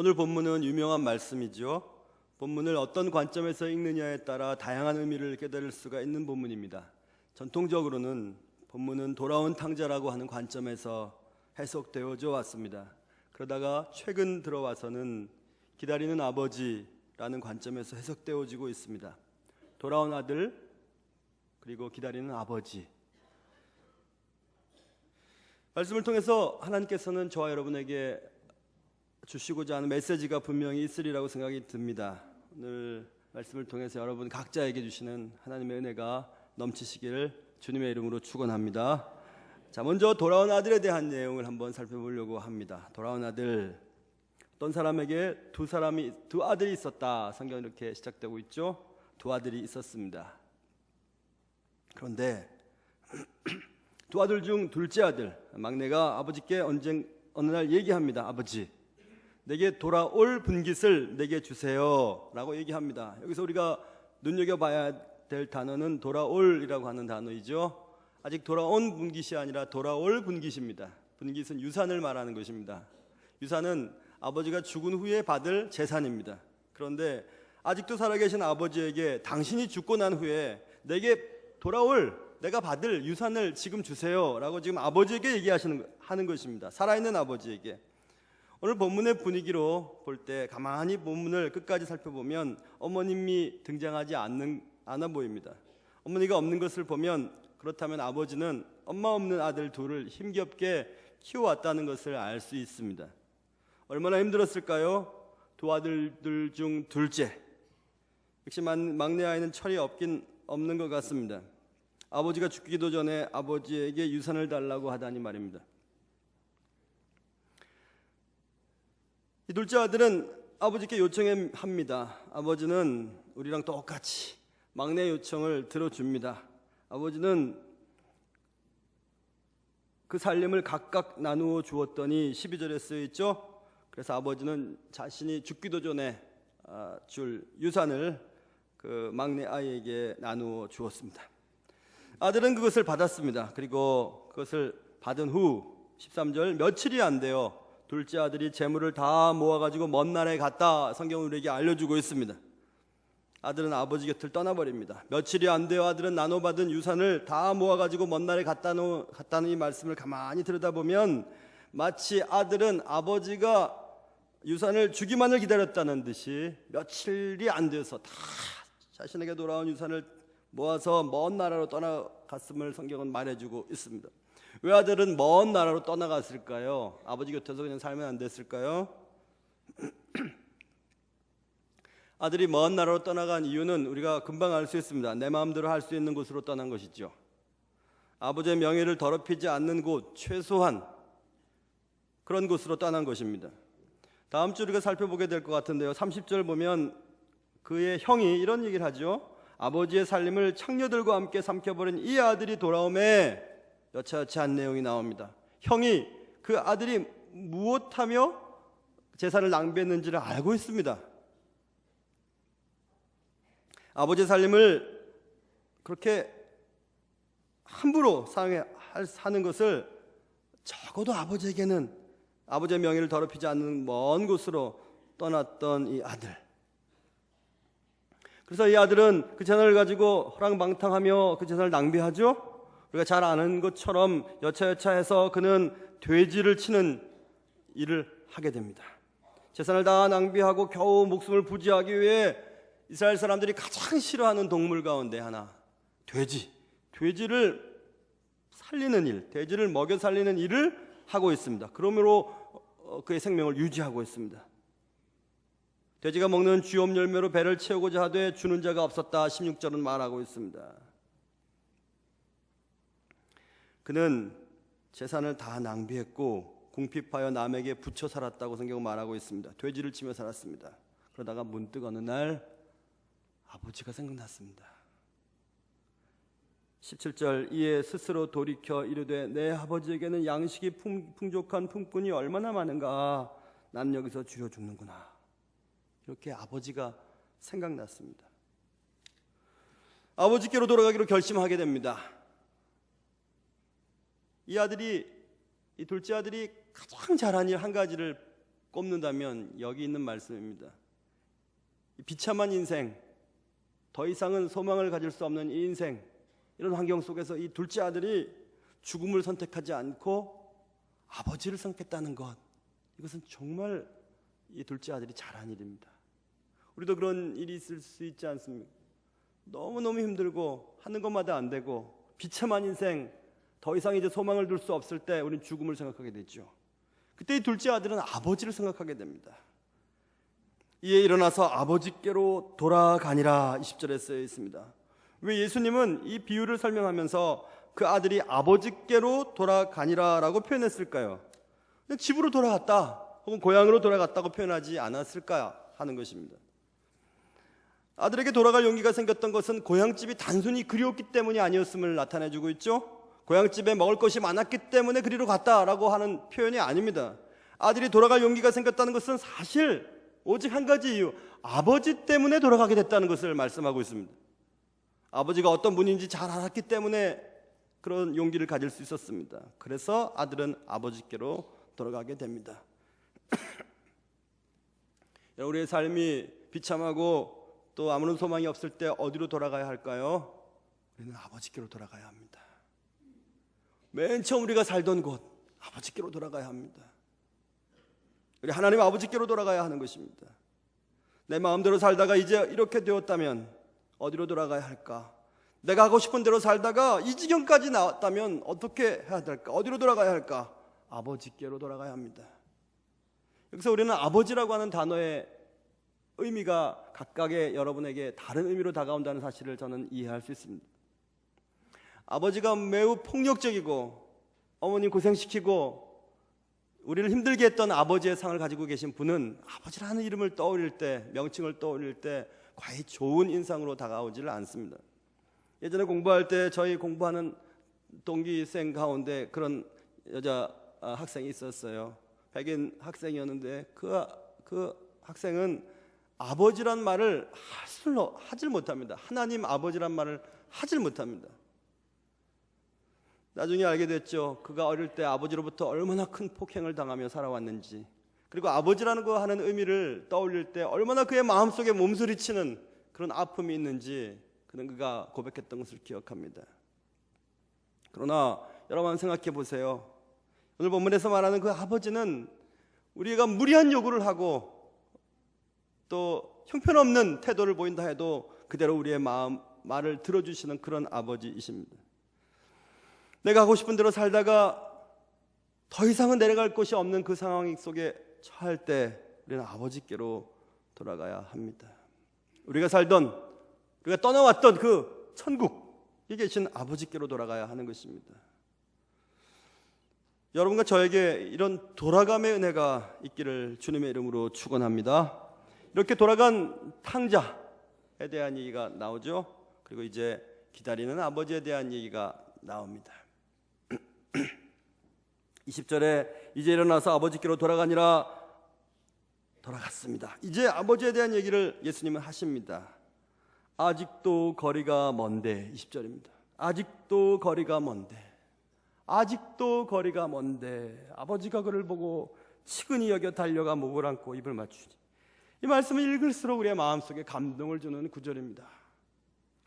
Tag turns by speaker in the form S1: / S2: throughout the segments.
S1: 오늘 본문은 유명한 말씀이죠. 본문을 어떤 관점에서 읽느냐에 따라 다양한 의미를 깨달을 수가 있는 본문입니다. 전통적으로는 본문은 돌아온 탕자라고 하는 관점에서 해석되어져 왔습니다. 그러다가 최근 들어와서는 기다리는 아버지라는 관점에서 해석되어지고 있습니다. 돌아온 아들 그리고 기다리는 아버지. 말씀을 통해서 하나님께서는 저와 여러분에게 주시고자 하는 메시지가 분명히 있으리라고 생각이 듭니다. 오늘 말씀을 통해서 여러분 각자에게 주시는 하나님의 은혜가 넘치시기를 주님의 이름으로 축원합니다. 자, 먼저 돌아온 아들에 대한 내용을 한번 살펴보려고 합니다. 돌아온 아들, 어떤 사람에게 두 아들이 있었다. 성경은 이렇게 시작되고 있죠. 두 아들이 있었습니다. 그런데 두 아들 중 둘째 아들, 막내가 아버지께 어느 날 얘기합니다. 아버지, 내게 돌아올 분깃을 내게 주세요 라고 얘기합니다. 여기서 우리가 눈여겨봐야 될 단어는 돌아올이라고 하는 단어이죠. 아직 돌아온 분깃이 아니라 돌아올 분깃입니다. 분깃은 유산을 말하는 것입니다. 유산은 아버지가 죽은 후에 받을 재산입니다. 그런데 아직도 살아계신 아버지에게 당신이 죽고 난 후에 내게 돌아올 내가 받을 유산을 지금 주세요 라고 지금 아버지에게 하는 것입니다. 살아있는 아버지에게. 오늘 본문의 분위기로 볼 때 가만히 본문을 끝까지 살펴보면 어머님이 등장하지 않아 보입니다. 어머니가 없는 것을 보면 그렇다면 아버지는 엄마 없는 아들 둘을 힘겹게 키워왔다는 것을 알 수 있습니다. 얼마나 힘들었을까요? 두 아들들 중 둘째. 역시 막내 아이는 철이 없는 것 같습니다. 아버지가 죽기도 전에 아버지에게 유산을 달라고 하다니 말입니다. 이 둘째 아들은 아버지께 요청합니다. 아버지는 우리랑 똑같이 막내 요청을 들어줍니다. 아버지는 그 살림을 각각 나누어 주었더니 12절에 쓰여있죠. 그래서 아버지는 자신이 죽기도 전에 줄 유산을 그 막내 아이에게 나누어 주었습니다. 아들은 그것을 받았습니다. 그리고 그것을 받은 후 13절 며칠이 안 돼요. 둘째 아들이 재물을 다 모아가지고 먼 나라에 갔다. 성경은 우리에게 알려주고 있습니다. 아들은 아버지 곁을 떠나버립니다. 며칠이 안 돼요. 아들은 나눠받은 유산을 다 모아가지고 먼 나라에 갔다는 이 말씀을 가만히 들여다보면 마치 아들은 아버지가 유산을 주기만을 기다렸다는 듯이 며칠이 안 돼서 다 자신에게 돌아온 유산을 모아서 먼 나라로 떠나갔음을 성경은 말해주고 있습니다. 왜 아들은 먼 나라로 떠나갔을까요? 아버지 곁에서 그냥 살면 안 됐을까요? 아들이 먼 나라로 떠나간 이유는 우리가 금방 알 수 있습니다. 내 마음대로 할 수 있는 곳으로 떠난 것이죠. 아버지의 명예를 더럽히지 않는 곳, 최소한 그런 곳으로 떠난 것입니다. 다음 주 우리가 살펴보게 될 것 같은데요. 30절 보면 그의 형이 이런 얘기를 하죠. 아버지의 살림을 창녀들과 함께 삼켜버린 이 아들이 돌아오매 여차여차한 내용이 나옵니다. 형이 그 아들이 무엇하며 재산을 낭비했는지를 알고 있습니다. 아버지의 살림을 그렇게 함부로 사는 것을 적어도 아버지에게는 아버지의 명예를 더럽히지 않는 먼 곳으로 떠났던 이 아들. 그래서 이 아들은 그 재산을 가지고 허랑방탕하며 그 재산을 낭비하죠. 우리가 잘 아는 것처럼 여차여차해서 그는 돼지를 치는 일을 하게 됩니다. 재산을 다 낭비하고 겨우 목숨을 부지하기 위해 이스라엘 사람들이 가장 싫어하는 동물 가운데 하나, 돼지를 살리는 일, 돼지를 먹여 살리는 일을 하고 있습니다. 그러므로 그의 생명을 유지하고 있습니다. 돼지가 먹는 쥐엄 열매로 배를 채우고자 하되 주는 자가 없었다. 16절은 말하고 있습니다. 그는 재산을 다 낭비했고 궁핍하여 남에게 붙여 살았다고 성경은 말하고 있습니다. 돼지를 치며 살았습니다. 그러다가 문득 어느 날 아버지가 생각났습니다. 17절 이에 스스로 돌이켜 이르되 내 아버지에게는 양식이 풍족한 품꾼이 얼마나 많은가. 나는 여기서 죽여 죽는구나. 이렇게 아버지가 생각났습니다. 아버지께로 돌아가기로 결심하게 됩니다. 이 둘째 아들이 가장 잘한 일 한 가지를 꼽는다면 여기 있는 말씀입니다. 비참한 인생, 더 이상은 소망을 가질 수 없는 이 인생, 이런 환경 속에서 이 둘째 아들이 죽음을 선택하지 않고 아버지를 선택했다는 것, 이것은 정말 이 둘째 아들이 잘한 일입니다. 우리도 그런 일이 있을 수 있지 않습니까? 너무너무 힘들고 하는 것마다 안 되고 비참한 인생, 더 이상 이제 소망을 둘 수 없을 때 우리는 죽음을 생각하게 되죠. 그때 이 둘째 아들은 아버지를 생각하게 됩니다. 이에 일어나서 아버지께로 돌아가니라 20절에 쓰여 있습니다. 왜 예수님은 이 비유를 설명하면서 그 아들이 아버지께로 돌아가니라 라고 표현했을까요? 그냥 집으로 돌아갔다 혹은 고향으로 돌아갔다고 표현하지 않았을까 하는 것입니다. 아들에게 돌아갈 용기가 생겼던 것은 고향집이 단순히 그리웠기 때문이 아니었음을 나타내주고 있죠. 고향집에 먹을 것이 많았기 때문에 그리로 갔다라고 하는 표현이 아닙니다. 아들이 돌아갈 용기가 생겼다는 것은 사실 오직 한 가지 이유, 아버지 때문에 돌아가게 됐다는 것을 말씀하고 있습니다. 아버지가 어떤 분인지 잘 알았기 때문에 그런 용기를 가질 수 있었습니다. 그래서 아들은 아버지께로 돌아가게 됩니다. 우리의 삶이 비참하고 또 아무런 소망이 없을 때 어디로 돌아가야 할까요? 우리는 아버지께로 돌아가야 합니다. 맨 처음 우리가 살던 곳, 아버지께로 돌아가야 합니다. 우리 하나님 아버지께로 돌아가야 하는 것입니다. 내 마음대로 살다가 이제 이렇게 되었다면 어디로 돌아가야 할까? 내가 하고 싶은 대로 살다가 이 지경까지 나왔다면 어떻게 해야 될까? 어디로 돌아가야 할까? 아버지께로 돌아가야 합니다. 여기서 우리는 아버지라고 하는 단어의 의미가 각각의 여러분에게 다른 의미로 다가온다는 사실을 저는 이해할 수 있습니다. 아버지가 매우 폭력적이고 어머니 고생시키고 우리를 힘들게 했던 아버지의 상을 가지고 계신 분은 아버지라는 이름을 떠올릴 때, 명칭을 떠올릴 때 과히 좋은 인상으로 다가오지를 않습니다. 예전에 공부할 때 저희 공부하는 동기생 가운데 그런 여자 학생이 있었어요. 백인 학생이었는데 그 학생은 아버지란 말을 하질 못합니다. 하나님 아버지란 말을 하질 못합니다. 나중에 알게 됐죠. 그가 어릴 때 아버지로부터 얼마나 큰 폭행을 당하며 살아왔는지, 그리고 아버지라는 거 하는 의미를 떠올릴 때 얼마나 그의 마음속에 몸소리치는 그런 아픔이 있는지 그가 고백했던 것을 기억합니다. 그러나 여러분 생각해 보세요. 오늘 본문에서 말하는 그 아버지는 우리가 무리한 요구를 하고 또 형편없는 태도를 보인다 해도 그대로 우리의 말을 들어주시는 그런 아버지이십니다. 내가 하고 싶은 대로 살다가 더 이상은 내려갈 곳이 없는 그 상황 속에 처할 때 우리는 아버지께로 돌아가야 합니다. 우리가 떠나왔던 그 천국에 계신 아버지께로 돌아가야 하는 것입니다. 여러분과 저에게 이런 돌아감의 은혜가 있기를 주님의 이름으로 축원합니다. 이렇게 돌아간 탕자에 대한 얘기가 나오죠. 그리고 이제 기다리는 아버지에 대한 얘기가 나옵니다. 20절에 이제 일어나서 아버지께로 돌아가니라, 돌아갔습니다. 이제 아버지에 대한 얘기를 예수님은 하십니다. 아직도 거리가 먼데, 20절입니다. 아직도 거리가 먼데, 아직도 거리가 먼데. 아버지가 그를 보고 치근히 여겨 달려가 목을 안고 입을 맞추니. 이 말씀을 읽을수록 우리의 마음속에 감동을 주는 구절입니다.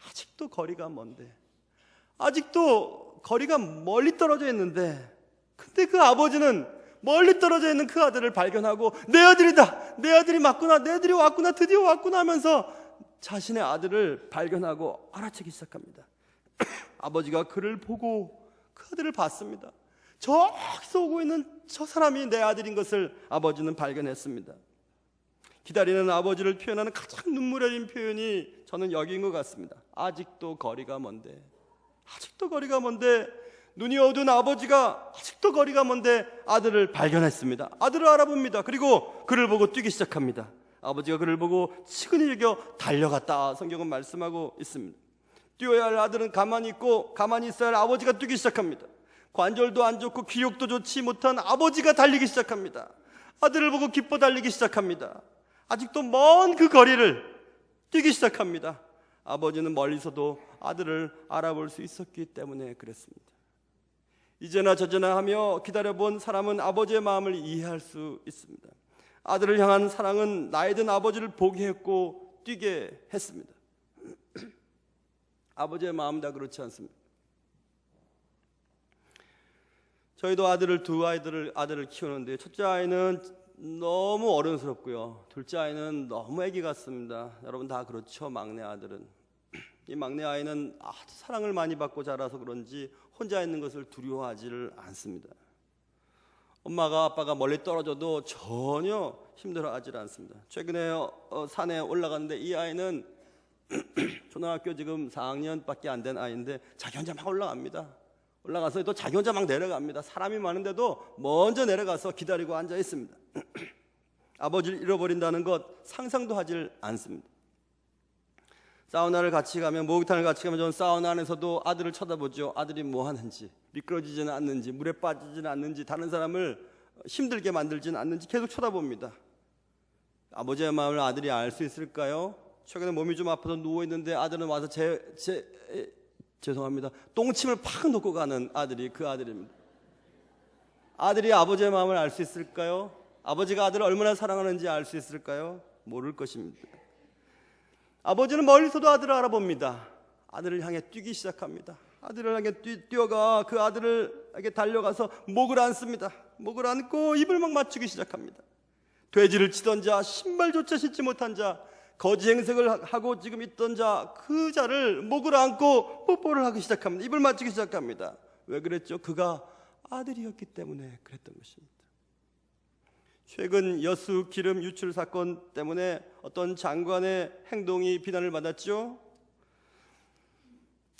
S1: 아직도 거리가 먼데, 아직도 거리가 멀리 떨어져 있는데, 근데 그 아버지는 멀리 떨어져 있는 그 아들을 발견하고 내 아들이다, 내 아들이 맞구나, 내 아들이 왔구나, 드디어 왔구나 하면서 자신의 아들을 발견하고 알아채기 시작합니다. 아버지가 그를 보고 그 아들을 봤습니다. 저기서 오고 있는 저 사람이 내 아들인 것을 아버지는 발견했습니다. 기다리는 아버지를 표현하는 가장 눈물 흘린 표현이 저는 여기인 것 같습니다. 아직도 거리가 먼데, 아직도 거리가 먼데. 눈이 어두운 아버지가 아직도 거리가 먼데 아들을 발견했습니다. 아들을 알아봅니다. 그리고 그를 보고 뛰기 시작합니다. 아버지가 그를 보고 치근히 여겨 달려갔다, 성경은 말씀하고 있습니다. 뛰어야 할 아들은 가만히 있고 가만히 있어야 할 아버지가 뛰기 시작합니다. 관절도 안 좋고 기력도 좋지 못한 아버지가 달리기 시작합니다. 아들을 보고 기뻐 달리기 시작합니다. 아직도 먼 그 거리를 뛰기 시작합니다. 아버지는 멀리서도 아들을 알아볼 수 있었기 때문에 그랬습니다. 이제나 저제나 하며 기다려본 사람은 아버지의 마음을 이해할 수 있습니다. 아들을 향한 사랑은 나이 든 아버지를 보게 했고 뛰게 했습니다. 아버지의 마음 다 그렇지 않습니다. 저희도 두 아들을 키우는데 첫째 아이는 너무 어른스럽고요. 둘째 아이는 너무 아기 같습니다. 여러분 다 그렇죠. 막내 아들은. 이 막내 아이는 아주 사랑을 많이 받고 자라서 그런지 혼자 있는 것을 두려워하지를 않습니다. 엄마가 아빠가 멀리 떨어져도 전혀 힘들어하지 않습니다. 최근에 산에 올라갔는데 이 아이는 초등학교 지금 4학년밖에 안 된 아이인데 자기 혼자 막 올라갑니다. 올라가서 또 자기 혼자 막 내려갑니다. 사람이 많은데도 먼저 내려가서 기다리고 앉아 있습니다. 아버지를 잃어버린다는 것 상상도 하질 않습니다. 사우나를 같이 가면, 목욕탕을 같이 가면 저는 사우나 안에서도 아들을 쳐다보죠. 아들이 뭐 하는지, 미끄러지지는 않는지, 물에 빠지지는 않는지, 다른 사람을 힘들게 만들지는 않는지 계속 쳐다봅니다. 아버지의 마음을 아들이 알 수 있을까요? 최근에 몸이 좀 아파서 누워있는데 아들은 와서 죄송합니다, 똥침을 팍 놓고 가는 아들이 그 아들입니다. 아들이 아버지의 마음을 알 수 있을까요? 아버지가 아들을 얼마나 사랑하는지 알 수 있을까요? 모를 것입니다. 아버지는 멀리서도 아들을 알아봅니다. 아들을 향해 뛰기 시작합니다. 아들을 향해 뛰어가 그 아들에게 달려가서 목을 안습니다. 목을 안고 입을 막 맞추기 시작합니다. 돼지를 치던 자, 신발조차 신지 못한 자, 거지 행색을 하고 지금 있던 자, 그 자를 목을 안고 뽀뽀를 하기 시작합니다. 입을 맞추기 시작합니다. 왜 그랬죠? 그가 아들이었기 때문에 그랬던 것입니다. 최근 여수 기름 유출 사건 때문에 어떤 장관의 행동이 비난을 받았죠.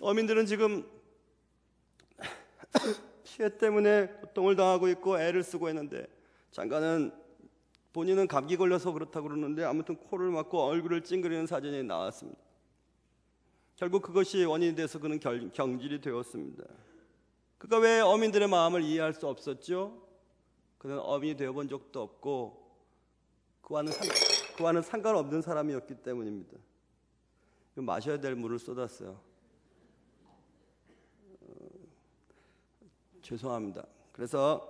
S1: 어민들은 지금 피해 때문에 고통을 당하고 있고 애를 쓰고 있는데, 장관은 본인은 감기 걸려서 그렇다고 그러는데 아무튼 코를 막고 얼굴을 찡그리는 사진이 나왔습니다. 결국 그것이 원인이 돼서 그는 경질이 되었습니다. 그가 왜 어민들의 마음을 이해할 수 없었죠? 그는 어민이 되어본 적도 없고 그와는 상관없는 사람이었기 때문입니다. 마셔야 될 물을 쏟았어요. 죄송합니다. 그래서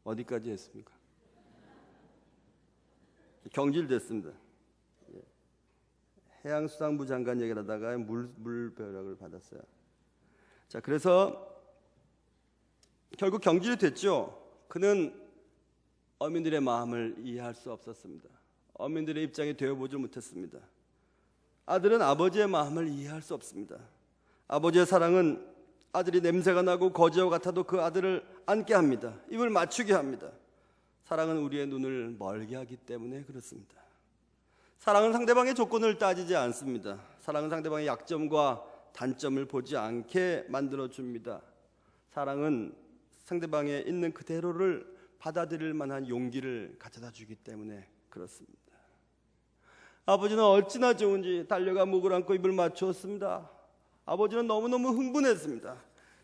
S1: 어디까지 했습니까? 경질됐습니다. 해양수산부 장관 얘기를 하다가 물벼락을 받았어요. 자, 그래서 결국 경질이 됐죠. 그는 어민들의 마음을 이해할 수 없었습니다. 어민들의 입장이 되어보지 못했습니다. 아들은 아버지의 마음을 이해할 수 없습니다. 아버지의 사랑은 아들이 냄새가 나고 거지와 같아도 그 아들을 안게 합니다. 입을 맞추게 합니다. 사랑은 우리의 눈을 멀게 하기 때문에 그렇습니다. 사랑은 상대방의 조건을 따지지 않습니다. 사랑은 상대방의 약점과 단점을 보지 않게 만들어줍니다. 사랑은 상대방에 있는 그대로를 받아들일 만한 용기를 가져다 주기 때문에 그렇습니다. 아버지는 어찌나 좋은지 달려가 목을 안고 입을 맞추었습니다. 아버지는 너무너무 흥분했습니다.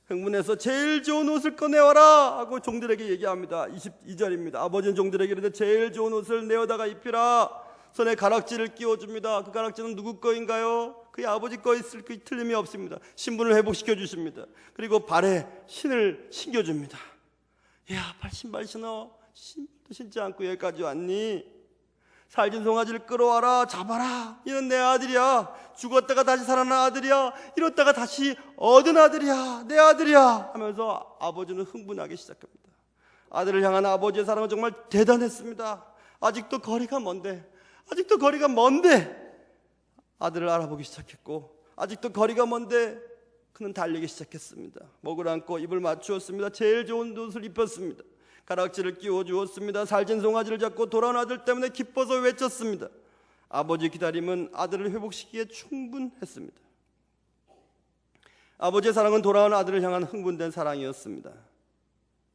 S1: 흥분해서 제일 좋은 옷을 꺼내와라 하고 종들에게 얘기합니다. 22절입니다. 아버지는 종들에게 이르되 제일 좋은 옷을 내어다가 입히라. 손에 가락지를 끼워줍니다. 그 가락지는 누구 거인가요? 그의 아버지 거 있을 그 틀림이 없습니다. 신분을 회복시켜 주십니다. 그리고 발에 신을 신겨줍니다. 야, 발 신발 신어. 신도 신지 않고 여기까지 왔니? 살진 송아지를 끌어와라. 잡아라. 이는 내 아들이야. 죽었다가 다시 살아난 아들이야. 잃었다가 다시 얻은 아들이야. 내 아들이야 하면서 아버지는 흥분하기 시작합니다. 아들을 향한 아버지의 사랑은 정말 대단했습니다. 아직도 거리가 먼데 아들을 알아보기 시작했고, 아직도 거리가 먼데 그는 달리기 시작했습니다. 목을 안고 입을 맞추었습니다. 제일 좋은 옷을 입혔습니다. 가락지를 끼워주었습니다. 살찐 송아지를 잡고 돌아온 아들 때문에 기뻐서 외쳤습니다. 아버지 기다림은 아들을 회복시키기에 충분했습니다. 아버지의 사랑은 돌아온 아들을 향한 흥분된 사랑이었습니다.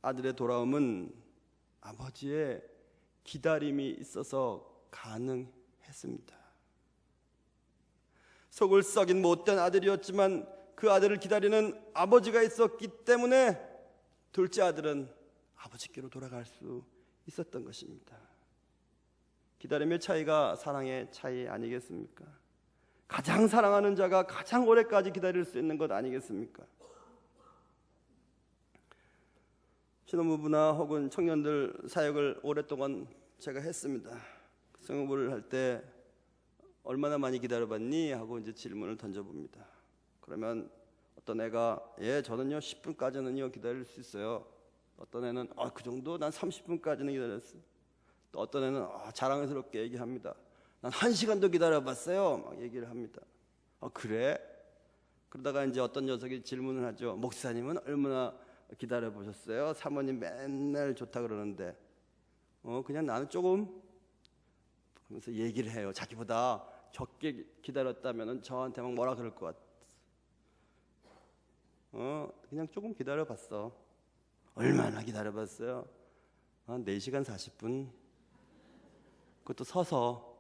S1: 아들의 돌아옴은 아버지의 기다림이 있어서 가능했습니다. 속을 썩인 못된 아들이었지만 그 아들을 기다리는 아버지가 있었기 때문에 둘째 아들은 아버지께로 돌아갈 수 있었던 것입니다. 기다림의 차이가 사랑의 차이 아니겠습니까? 가장 사랑하는 자가 가장 오래까지 기다릴 수 있는 것 아니겠습니까? 신혼부부나 혹은 청년들 사역을 오랫동안 제가 했습니다. 성업을 할 때 얼마나 많이 기다려봤니? 하고 이제 질문을 던져봅니다. 그러면 어떤 애가 저는요 10분까지는요 기다릴 수 있어요. 어떤 애는 그 정도? 난 30분까지는 기다렸어요. 또 어떤 애는 자랑스럽게 얘기합니다. 난 1시간도 기다려봤어요. 막 얘기를 합니다. 그래? 그러다가 이제 어떤 녀석이 질문을 하죠. 목사님은 얼마나 기다려보셨어요? 사모님 맨날 좋다 그러는데 그냥 나는 조금 그러면서 얘기를 해요. 자기보다 적게 기다렸다면 저한테 막 뭐라 그럴 것 같아. 그냥 조금 기다려봤어. 얼마나 기다려봤어요? 4시간 40분. 그것도 서서.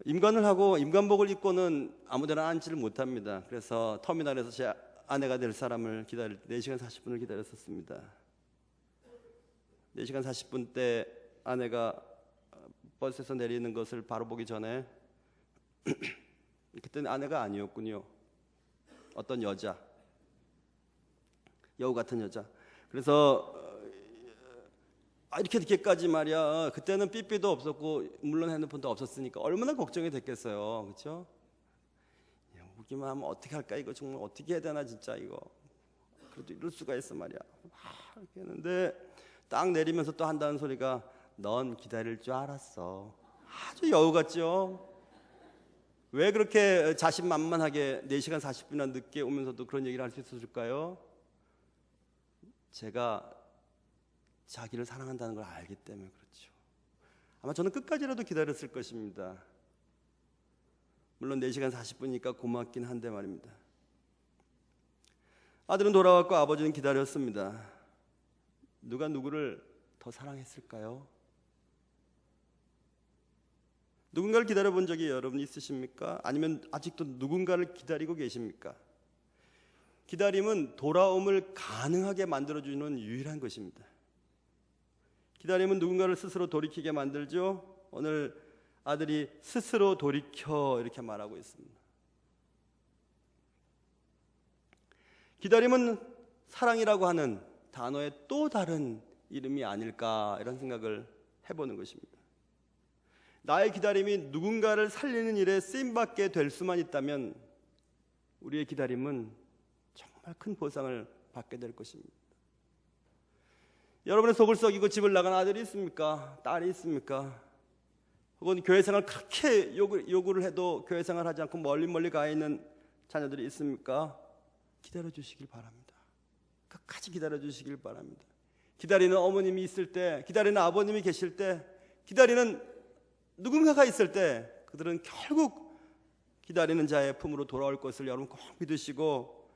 S1: 임관을 하고 임관복을 입고는 아무데나 앉지를 못합니다. 그래서 터미널에서 제 아내가 될 사람을 기다릴 때 4시간 40분을 기다렸었습니다. 4시간 40분 때 아내가 버스에서 내리는 것을 바로 보기 전에 그때는 아내가 아니었군요. 어떤 여자, 여우 같은 여자. 그래서 이렇게 늦게까지 말이야. 그때는 삐삐도 없었고 물론 핸드폰도 없었으니까 얼마나 걱정이 됐겠어요. 그렇죠? 오기만 하면 어떻게 할까? 이거 정말 어떻게 해야 되나 진짜 이거. 그래도 이럴 수가 있어 말이야. 이렇게 했는데 딱 내리면서 또 한다는 소리가 넌 기다릴 줄 알았어. 아주 여우 같죠? 왜 그렇게 자신만만하게 4시간 40분이나 늦게 오면서도 그런 얘기를 할 수 있었을까요? 제가 자기를 사랑한다는 걸 알기 때문에 그렇죠. 아마 저는 끝까지라도 기다렸을 것입니다. 물론 4시간 40분이니까 고맙긴 한데 말입니다. 아들은 돌아왔고 아버지는 기다렸습니다. 누가 누구를 더 사랑했을까요? 누군가를 기다려본 적이 여러분 있으십니까? 아니면 아직도 누군가를 기다리고 계십니까? 기다림은 돌아옴을 가능하게 만들어주는 유일한 것입니다. 기다림은 누군가를 스스로 돌이키게 만들죠. 오늘 아들이 스스로 돌이켜 이렇게 말하고 있습니다. 기다림은 사랑이라고 하는 단어의 또 다른 이름이 아닐까 이런 생각을 해보는 것입니다. 나의 기다림이 누군가를 살리는 일에 쓰임받게 될 수만 있다면 우리의 기다림은 정말 큰 보상을 받게 될 것입니다. 여러분의 속을 썩이고 집을 나간 아들이 있습니까? 딸이 있습니까? 혹은 교회 생활 그렇게 요구를 해도 교회 생활 하지 않고 멀리 가 있는 자녀들이 있습니까? 기다려 주시길 바랍니다. 끝까지 기다려 주시길 바랍니다. 기다리는 어머님이 있을 때, 기다리는 아버님이 계실 때, 기다리는 누군가가 있을 때 그들은 결국 기다리는 자의 품으로 돌아올 것을 여러분 꼭 믿으시고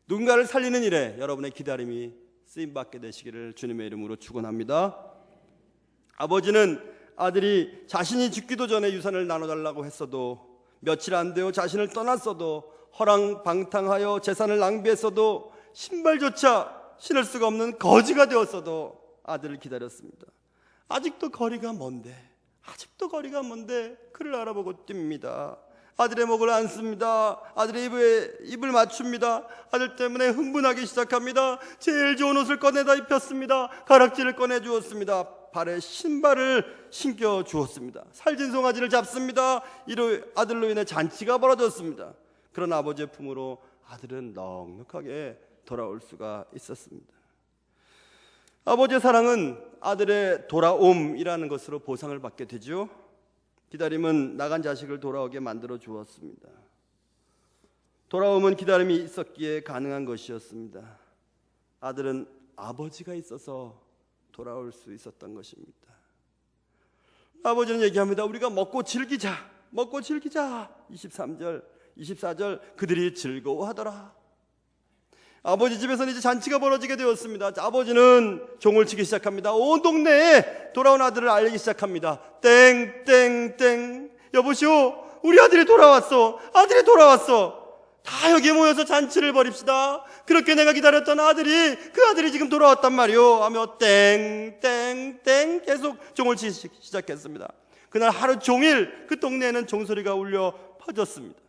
S1: 누군가를 살리는 일에 여러분의 기다림이 쓰임받게 되시기를 주님의 이름으로 축원합니다. 아버지는 아들이 자신이 죽기도 전에 유산을 나눠달라고 했어도 며칠 안 되어 자신을 떠났어도 허랑방탕하여 재산을 낭비했어도 신발조차 신을 수가 없는 거지가 되었어도 아들을 기다렸습니다. 아직도 거리가 먼데 그를 알아보고 뜁니다. 아들의 목을 안습니다. 아들의 입을 맞춥니다. 아들 때문에 흥분하기 시작합니다. 제일 좋은 옷을 꺼내다 입혔습니다. 가락지를 꺼내 주었습니다. 발에 신발을 신겨 주었습니다. 살진 송아지를 잡습니다. 이로 아들로 인해 잔치가 벌어졌습니다. 그런 아버지의 품으로 아들은 넉넉하게 돌아올 수가 있었습니다. 아버지의 사랑은 아들의 돌아옴이라는 것으로 보상을 받게 되죠. 기다림은 나간 자식을 돌아오게 만들어 주었습니다. 돌아옴은 기다림이 있었기에 가능한 것이었습니다. 아들은 아버지가 있어서 돌아올 수 있었던 것입니다. 아버지는 얘기합니다. 우리가 먹고 즐기자. 23절, 24절 그들이 즐거워하더라. 아버지 집에서는 이제 잔치가 벌어지게 되었습니다. 아버지는 종을 치기 시작합니다. 온 동네에 돌아온 아들을 알리기 시작합니다. 땡땡땡 여보시오 우리 아들이 돌아왔어. 다 여기 모여서 잔치를 벌입시다. 그렇게 내가 기다렸던 아들이 그 아들이 지금 돌아왔단 말이오 하며 땡땡땡 계속 종을 치기 시작했습니다. 그날 하루 종일 그 동네에는 종소리가 울려 퍼졌습니다.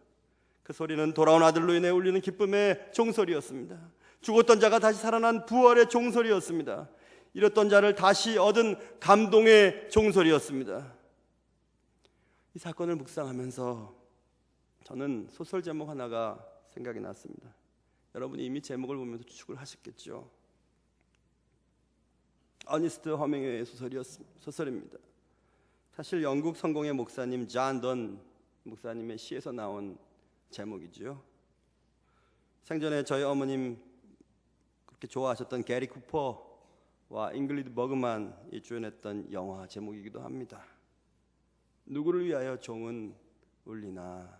S1: 그 소리는 돌아온 아들로 인해 울리는 기쁨의 종소리였습니다. 죽었던 자가 다시 살아난 부활의 종소리였습니다. 잃었던 자를 다시 얻은 감동의 종소리였습니다. 이 사건을 묵상하면서 저는 소설 제목 하나가 생각이 났습니다. 여러분이 이미 제목을 보면서 추측을 하셨겠죠. 어니스트 허밍웨이의 소설입니다. 사실 영국 성공의 목사님 존 던 목사님의 시에서 나온 제목이죠. 생전에 저희 어머님 그렇게 좋아하셨던 게리 쿠퍼와 잉글리드 버그만이 주연했던 영화 제목이기도 합니다. 누구를 위하여 종은 울리나.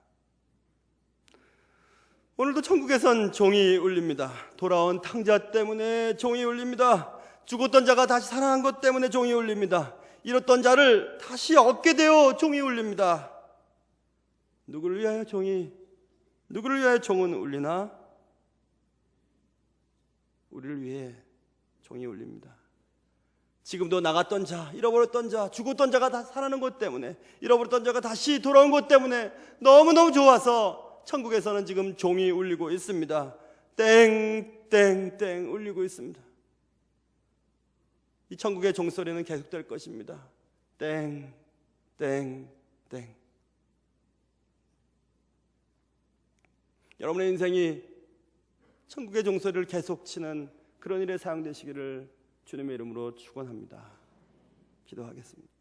S1: 오늘도 천국에선 종이 울립니다. 돌아온 탕자 때문에 종이 울립니다. 죽었던 자가 다시 살아난 것 때문에 종이 울립니다. 잃었던 자를 다시 얻게 되어 종이 울립니다. 누구를 위하여 종은 울리나? 우리를 위해 종이 울립니다. 지금도 나갔던 자, 잃어버렸던 자, 죽었던 자가 다 살아난 것 때문에, 잃어버렸던 자가 다시 돌아온 것 때문에 너무너무 좋아서 천국에서는 지금 종이 울리고 있습니다. 땡땡땡 울리고 있습니다. 이 천국의 종소리는 계속될 것입니다. 땡, 땡, 땡. 여러분의 인생이 천국의 종소리를 계속 치는 그런 일에 사용되시기를 주님의 이름으로 축원합니다. 기도하겠습니다.